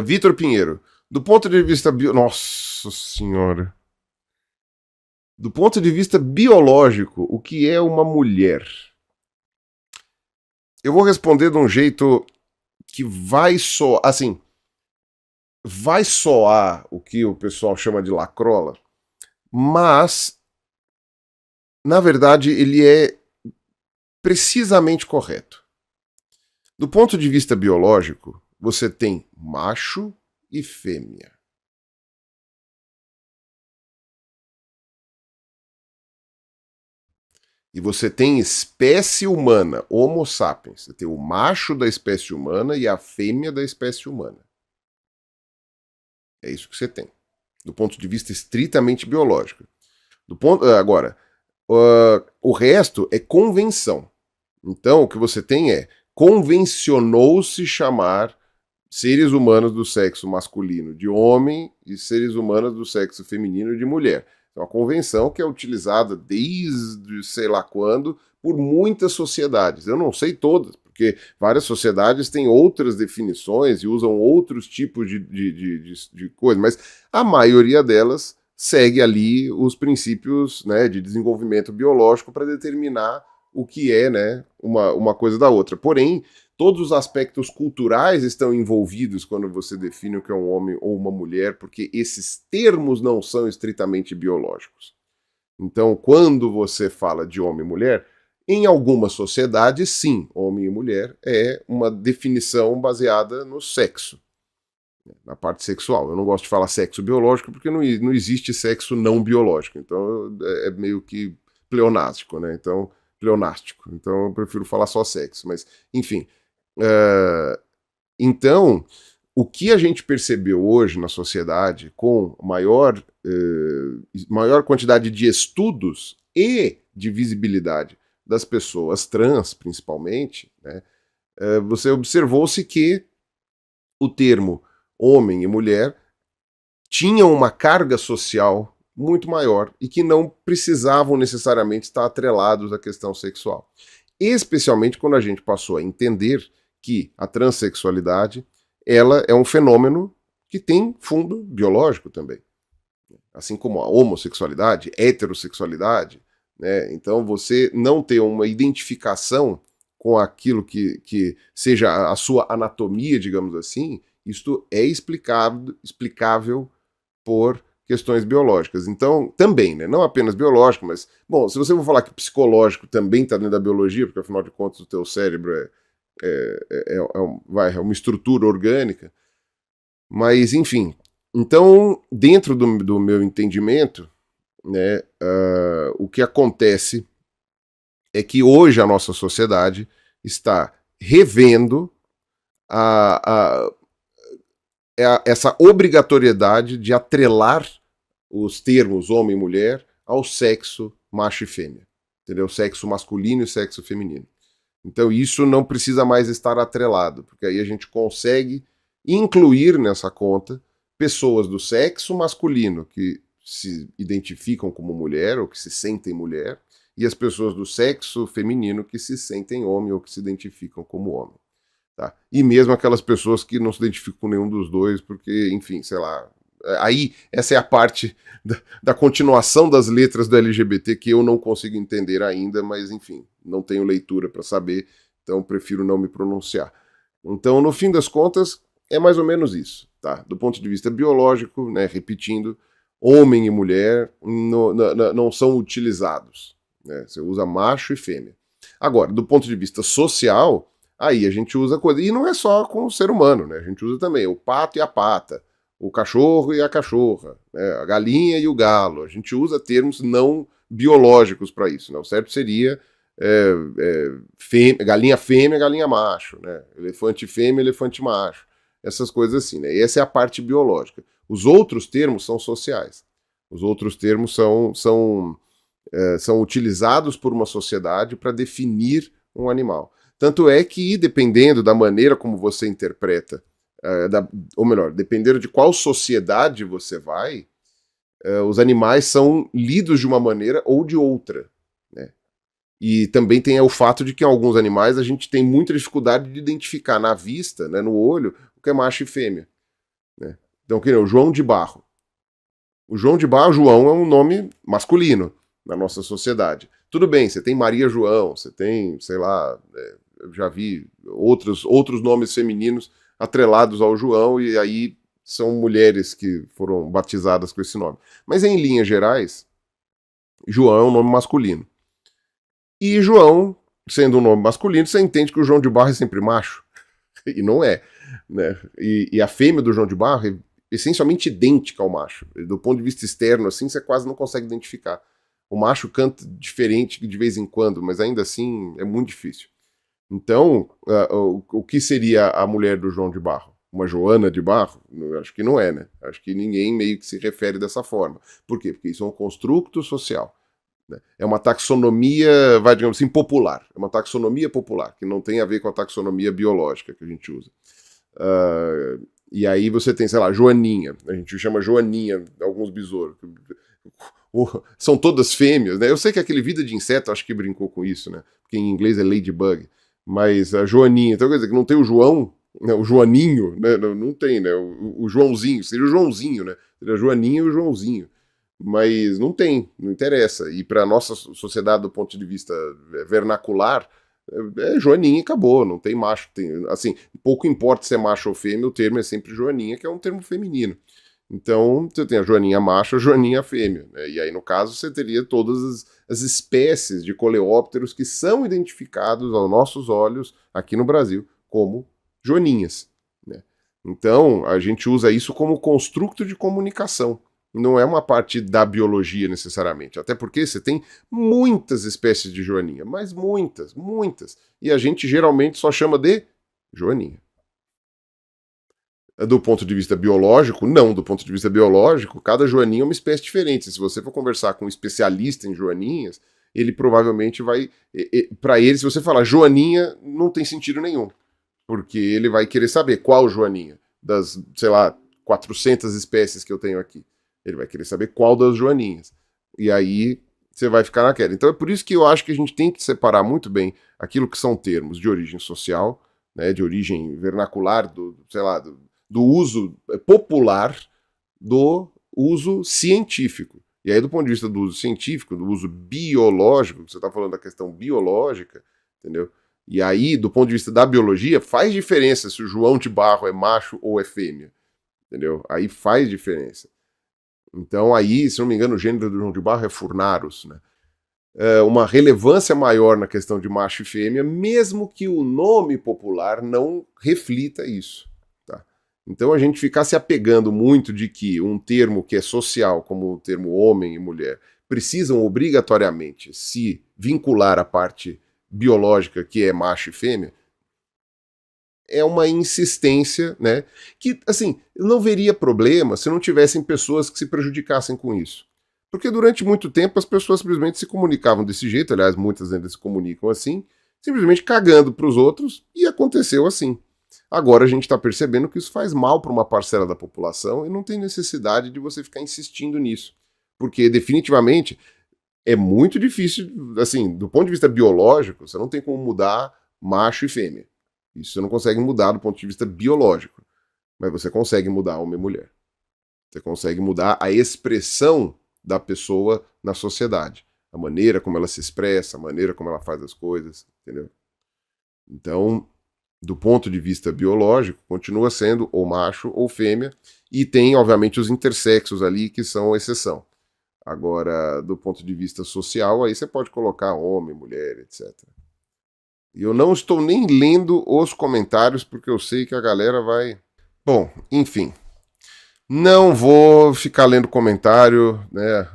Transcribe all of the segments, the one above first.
Vitor Pinheiro, do ponto de vista Nossa senhora. Do ponto de vista biológico, o que é uma mulher? Eu vou responder de um jeito que vai soar, assim, vai soar o que o pessoal chama de lacrola, mas, na verdade, ele é precisamente correto. Do ponto de vista biológico, você tem macho e fêmea. E você tem espécie humana, Homo sapiens. Você tem o macho da espécie humana e a fêmea da espécie humana. É isso que você tem. Do ponto de vista estritamente biológico. Agora, o resto é convenção. Então, o que você tem é convencionou-se chamar seres humanos do sexo masculino de homem e seres humanos do sexo feminino de mulher. É uma convenção que é utilizada desde sei lá quando por muitas sociedades. Eu não sei todas, porque várias sociedades têm outras definições e usam outros tipos de coisa, mas a maioria delas segue ali os princípios, né, de desenvolvimento biológico para determinar o que é, né, uma coisa da outra. Porém, todos os aspectos culturais estão envolvidos quando você define o que é um homem ou uma mulher, porque esses termos não são estritamente biológicos. Então, quando você fala de homem e mulher, em algumas sociedades, sim, homem e mulher é uma definição baseada no sexo, na parte sexual. Eu não gosto de falar sexo biológico porque não existe sexo não biológico. Então, é meio que pleonástico, né? Então, pleonástico. Então, eu prefiro falar só sexo. Mas, enfim, então, o que a gente percebeu hoje na sociedade, com maior quantidade de estudos e de visibilidade das pessoas trans, principalmente, né, você observou-se que o termo homem e mulher tinham uma carga social muito maior e que não precisavam necessariamente estar atrelados à questão sexual. Especialmente quando a gente passou a entender que a transexualidade ela é um fenômeno que tem fundo biológico também. Assim como a homossexualidade, heterossexualidade, né? Então você não ter uma identificação com aquilo que seja a sua anatomia, digamos assim, isto é explicável por questões biológicas. Então, também, né? Não apenas biológico, mas, bom, se você for falar que psicológico também está dentro da biologia, porque afinal de contas o teu cérebro é uma estrutura orgânica, mas, enfim. Então, dentro do meu entendimento, né, o que acontece é que hoje a nossa sociedade está revendo a, a, essa obrigatoriedade de atrelar os termos homem e mulher ao sexo macho e fêmea. Entendeu? Sexo masculino e sexo feminino. Então isso não precisa mais estar atrelado, porque aí a gente consegue incluir nessa conta pessoas do sexo masculino que se identificam como mulher ou que se sentem mulher, e as pessoas do sexo feminino que se sentem homem ou que se identificam como homem. Tá? E mesmo aquelas pessoas que não se identificam com nenhum dos dois, porque, enfim, sei lá. Aí, essa é a parte da continuação das letras do LGBT que eu não consigo entender ainda, mas, enfim, não tenho leitura para saber, então prefiro não me pronunciar. Então, no fim das contas, é mais ou menos isso, tá? Do ponto de vista biológico, né, repetindo, homem e mulher não são utilizados, né? Você usa macho e fêmea. Agora, do ponto de vista social, aí a gente usa coisa. E não é só com o ser humano, né? A gente usa também o pato e a pata, o cachorro e a cachorra, né? A galinha e o galo. A gente usa termos não biológicos para isso. Né? O certo seria galinha fêmea, galinha macho, né? Elefante fêmea, elefante macho. Essas coisas assim, né? E essa é a parte biológica. Os outros termos são sociais. Os outros termos são utilizados por uma sociedade para definir um animal. Tanto é que, dependendo da maneira como você interpreta, ou melhor, dependendo de qual sociedade você vai, os animais são lidos de uma maneira ou de outra. Né? E também tem o fato de que em alguns animais a gente tem muita dificuldade de identificar na vista, né, no olho, o que é macho e fêmea. né? Então, que nem o João de Barro. O João de Barro, João é um nome masculino na nossa sociedade. Tudo bem, você tem Maria João, você tem, sei lá, eu já vi outros nomes femininos atrelados ao João, e aí são mulheres que foram batizadas com esse nome. Mas em linhas gerais, João é um nome masculino. E João, sendo um nome masculino, você entende que o João de Barro é sempre macho. E não é, né? E a fêmea do João de Barro é essencialmente idêntica ao macho. Do ponto de vista externo, assim, você quase não consegue identificar. O macho canta diferente de vez em quando, mas ainda assim é muito difícil. Então, o que seria a mulher do João de Barro? Uma Joana de Barro? Acho que não é, né? Acho que ninguém meio que se refere dessa forma. Por quê? Porque isso é um construto social. Né? É uma taxonomia, vai, digamos assim, popular. É uma taxonomia popular, que não tem a ver com a taxonomia biológica que a gente usa. E aí você tem, sei lá, Joaninha. A gente chama Joaninha alguns besouros. São todas fêmeas, né? Eu sei que aquele Vida de Inseto acho que brincou com isso, né? Porque em inglês é Ladybug. Mas a Joaninha, então quer dizer que não tem o João, né? O Joaninho, né? Não tem, né? O Joãozinho, seria o Joãozinho, né? Seria a Joaninha e o Joãozinho. Mas não tem, não interessa. E para a nossa sociedade, do ponto de vista vernacular, é Joaninha e acabou, não tem macho. Tem, assim, pouco importa se é macho ou fêmea, o termo é sempre Joaninha, que é um termo feminino. Então, você tem a joaninha macho, a joaninha fêmea. Né? E aí, no caso, você teria todas as espécies de coleópteros que são identificados aos nossos olhos aqui no Brasil como joaninhas. Né? Então, a gente usa isso como construto de comunicação. Não é uma parte da biologia necessariamente. Até porque você tem muitas espécies de joaninha, mas muitas, muitas. E a gente geralmente só chama de joaninha. Do ponto de vista biológico, não. Do ponto de vista biológico, cada joaninha é uma espécie diferente. Se você for conversar com um especialista em joaninhas, ele provavelmente vai... Para ele, se você falar joaninha, não tem sentido nenhum. Porque ele vai querer saber qual joaninha das, sei lá, 400 espécies que eu tenho aqui. Ele vai querer saber qual das joaninhas. E aí você vai ficar naquela. Então é por isso que eu acho que a gente tem que separar muito bem aquilo que são termos de origem social, né, de origem vernacular, sei lá, do uso popular do uso científico. E aí, do ponto de vista do uso científico, do uso biológico, você está falando da questão biológica, entendeu? E aí, do ponto de vista da biologia, faz diferença se o João de Barro é macho ou é fêmea, entendeu? Aí faz diferença. Então aí, se não me engano, o gênero do João de Barro é Furnarus, né? Uma relevância maior na questão de macho e fêmea, mesmo que o nome popular não reflita isso. Tá? Então a gente ficar se apegando muito de que um termo que é social, como o termo homem e mulher, precisam obrigatoriamente se vincular à parte biológica, que é macho e fêmea, é uma insistência, né? Que, assim, eu não veria problema se não tivessem pessoas que se prejudicassem com isso. Porque durante muito tempo as pessoas simplesmente se comunicavam desse jeito, aliás, muitas ainda se comunicam assim, simplesmente cagando para os outros, e aconteceu assim. Agora a gente está percebendo que isso faz mal para uma parcela da população e não tem necessidade de você ficar insistindo nisso. Porque definitivamente é muito difícil, assim, do ponto de vista biológico, você não tem como mudar macho e fêmea. Isso você não consegue mudar do ponto de vista biológico. Mas você consegue mudar homem e mulher. Você consegue mudar a expressão da pessoa na sociedade. A maneira como ela se expressa, a maneira como ela faz as coisas, entendeu? Então, do ponto de vista biológico, continua sendo ou macho ou fêmea, e tem, obviamente, os intersexos ali que são exceção. Agora, do ponto de vista social, aí você pode colocar homem, mulher, etc. E eu não estou nem lendo os comentários, porque eu sei que a galera vai... Bom, enfim. Não vou ficar lendo comentário, né?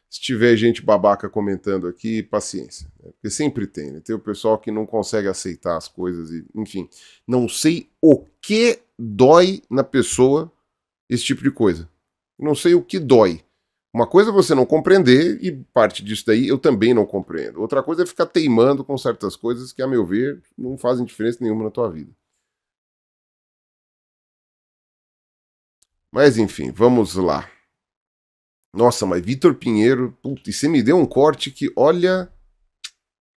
Se tiver gente babaca comentando aqui, paciência. Né? Porque sempre tem, né? Tem o pessoal que não consegue aceitar as coisas, e, enfim. Não sei o que dói na pessoa esse tipo de coisa. Não sei o que dói. Uma coisa é você não compreender, e parte disso daí eu também não compreendo. Outra coisa é ficar teimando com certas coisas que, a meu ver, não fazem diferença nenhuma na tua vida. Mas enfim, vamos lá. Nossa, mas Vitor Pinheiro, puta, e você me deu um corte que, olha...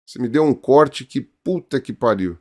Você me deu um corte que puta que pariu.